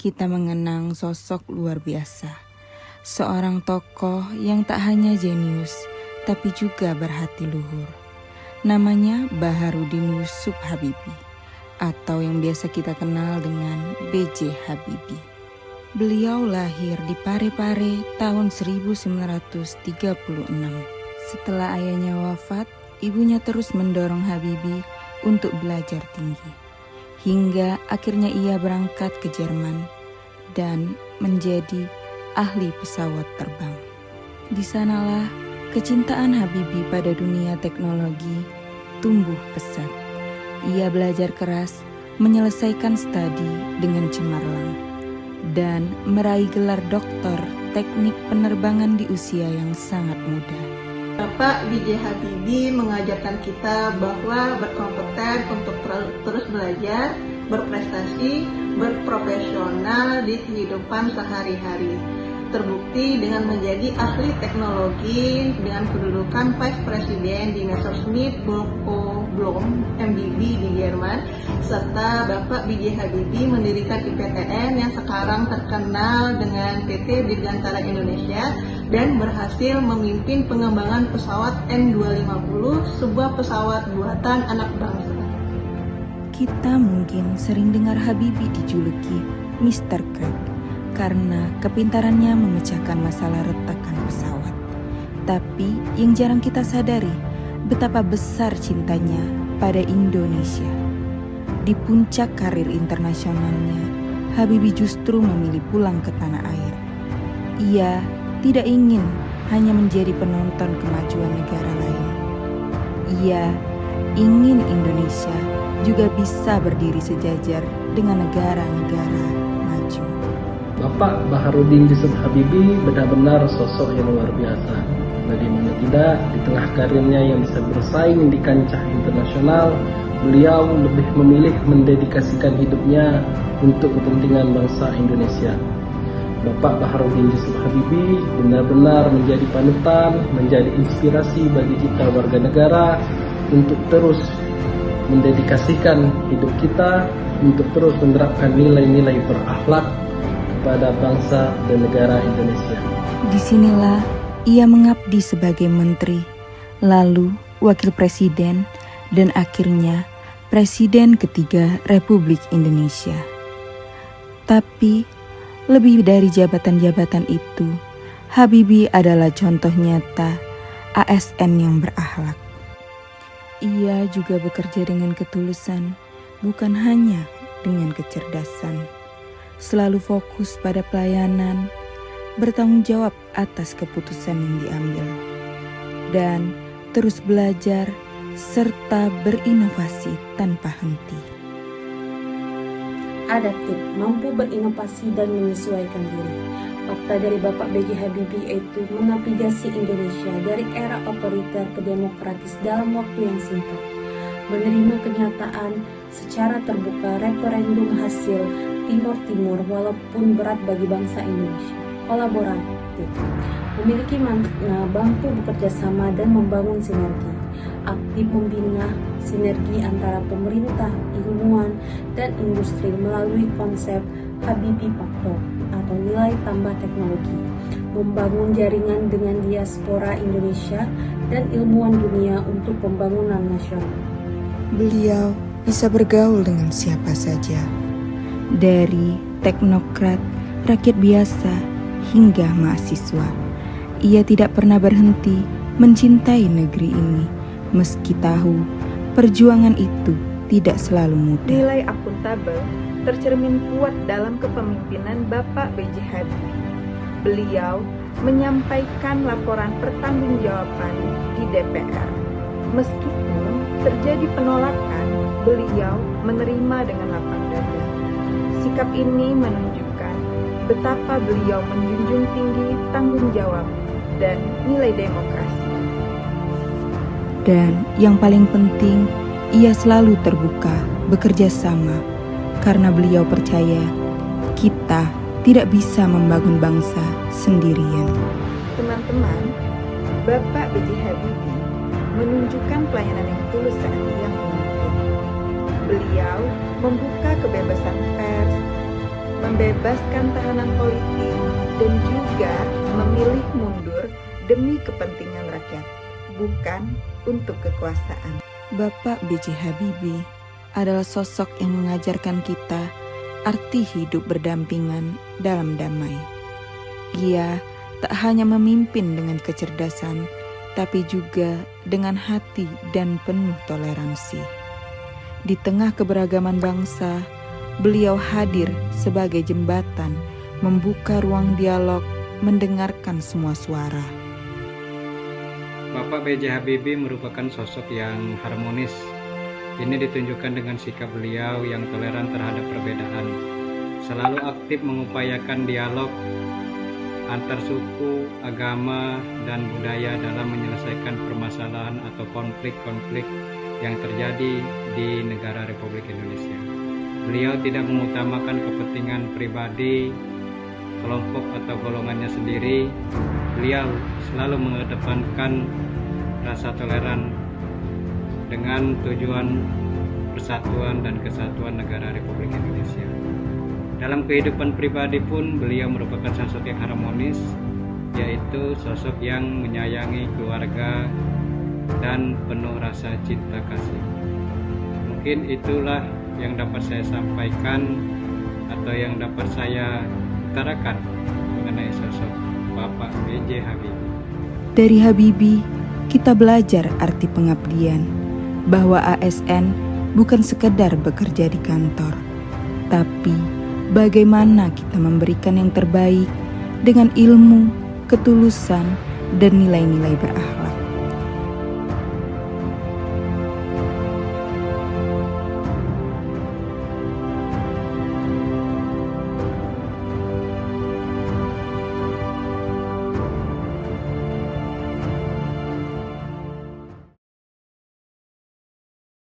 kita mengenang sosok luar biasa. Seorang tokoh yang tak hanya jenius, tapi juga berhati luhur. Namanya Baharudin Yusuf Habibie, atau yang biasa kita kenal dengan B.J. Habibie. Beliau lahir di Parepare tahun 1936. Setelah ayahnya wafat, ibunya terus mendorong Habibie untuk belajar tinggi. Hingga akhirnya ia berangkat ke Jerman dan menjadi ahli pesawat terbang. Di sanalah kecintaan Habibie pada dunia teknologi tumbuh pesat. Ia belajar keras, menyelesaikan studi dengan cemerlang, dan meraih gelar doktor teknik penerbangan di usia yang sangat muda. Bapak B.J. Habibie mengajarkan kita bahwa berkompeten untuk terus belajar, berprestasi, berprofesional di kehidupan sehari-hari. Terbukti dengan menjadi ahli teknologi dengan kedudukan Vice President di Messerschmitt Bölkow Blohm MBB di Jerman, serta Bapak B.J. Habibie mendirikan IPTN yang sekarang terkenal dengan PT Dirgantara Indonesia dan berhasil memimpin pengembangan pesawat N250, sebuah pesawat buatan anak bangsa. Kita mungkin sering dengar Habibie dijuluki Mr. Crack karena kepintarannya memecahkan masalah retakan pesawat. Tapi yang jarang kita sadari, betapa besar cintanya pada Indonesia. Di puncak karir internasionalnya, Habibie justru memilih pulang ke tanah air. Ia tidak ingin hanya menjadi penonton kemajuan negara lain. Ia ingin Indonesia juga bisa berdiri sejajar dengan negara-negara maju. Bapak Baharudin Yusuf Habibie benar-benar sosok yang luar biasa. Bagaimana tidak, di tengah karirnya yang bisa bersaing di kancah internasional, beliau lebih memilih mendedikasikan hidupnya untuk kepentingan bangsa Indonesia. Bapak Baharudin Yusuf Habibie benar-benar menjadi panutan, menjadi inspirasi bagi kita warga negara untuk terus mendedikasikan hidup kita, untuk terus menerapkan nilai-nilai berakhlak pada bangsa dan negara Indonesia. Disinilah ia mengabdi sebagai menteri, lalu wakil presiden, dan akhirnya presiden ketiga Republik Indonesia. Tapi lebih dari jabatan-jabatan itu, Habibie adalah contoh nyata ASN yang berakhlak. Ia juga bekerja dengan ketulusan, bukan hanya dengan kecerdasan. Selalu fokus pada pelayanan, bertanggung jawab atas keputusan yang diambil, dan terus belajar serta berinovasi tanpa henti. Adaptif, mampu berinovasi dan menyesuaikan diri. Fakta dari Bapak B.J. Habibie yaitu menavigasi Indonesia dari era otoriter ke demokratis dalam waktu yang singkat, menerima kenyataan secara terbuka referendum hasil Timor Timur walaupun berat bagi bangsa Indonesia, kolaboratif, memiliki makna mampu bekerja sama dan membangun sinergi, aktif membina sinergi antara pemerintah, ilmuwan, dan industri melalui konsep Habibie Factor atau nilai tambah teknologi, membangun jaringan dengan diaspora Indonesia dan ilmuwan dunia untuk pembangunan nasional. Beliau bisa bergaul dengan siapa saja, dari teknokrat, rakyat biasa, hingga mahasiswa. Ia tidak pernah berhenti mencintai negeri ini, meski tahu perjuangan itu tidak selalu mudah. Nilai akuntabel tercermin kuat dalam kepemimpinan Bapak B.J. Habibie. Beliau menyampaikan laporan pertanggungjawaban di DPR. Meskipun terjadi penolakan, beliau menerima dengan lapang dada. Sikap ini menunjukkan betapa beliau menjunjung tinggi tanggung jawab dan nilai demokrasi. Dan yang paling penting, ia selalu terbuka bekerja sama karena beliau percaya kita tidak bisa membangun bangsa sendirian. Teman-teman, Bapak B.J. Habibie menunjukkan pelayanan yang tulus saat ia memimpin. Beliau membuka kebebasan pers, membebaskan tahanan politik, dan juga memilih mundur demi kepentingan rakyat, bukan untuk kekuasaan. Bapak B.J. Habibie adalah sosok yang mengajarkan kita arti hidup berdampingan dalam damai. Ia tak hanya memimpin dengan kecerdasan, tapi juga dengan hati dan penuh toleransi. Di tengah keberagaman bangsa, beliau hadir sebagai jembatan, membuka ruang dialog, mendengarkan semua suara. Bapak B.J. Habibie merupakan sosok yang harmonis. Ini ditunjukkan dengan sikap beliau yang toleran terhadap perbedaan, selalu aktif mengupayakan dialog antar suku, agama, dan budaya dalam menyelesaikan permasalahan atau konflik-konflik yang terjadi di negara Republik Indonesia. Beliau tidak mengutamakan kepentingan pribadi, kelompok atau golongannya sendiri. Beliau selalu mengedepankan rasa toleran dengan tujuan persatuan dan kesatuan negara Republik Indonesia. Dalam kehidupan pribadi pun beliau merupakan sosok yang harmonis, yaitu sosok yang menyayangi keluarga dan penuh rasa cinta kasih. Mungkin itulah yang dapat saya sampaikan atau yang dapat saya utarakan mengenai sosok Bapak B.J. Habibie. Dari Habibie, kita belajar arti pengabdian, bahwa ASN bukan sekedar bekerja di kantor, tapi bagaimana kita memberikan yang terbaik dengan ilmu, ketulusan, dan nilai-nilai berakhlak.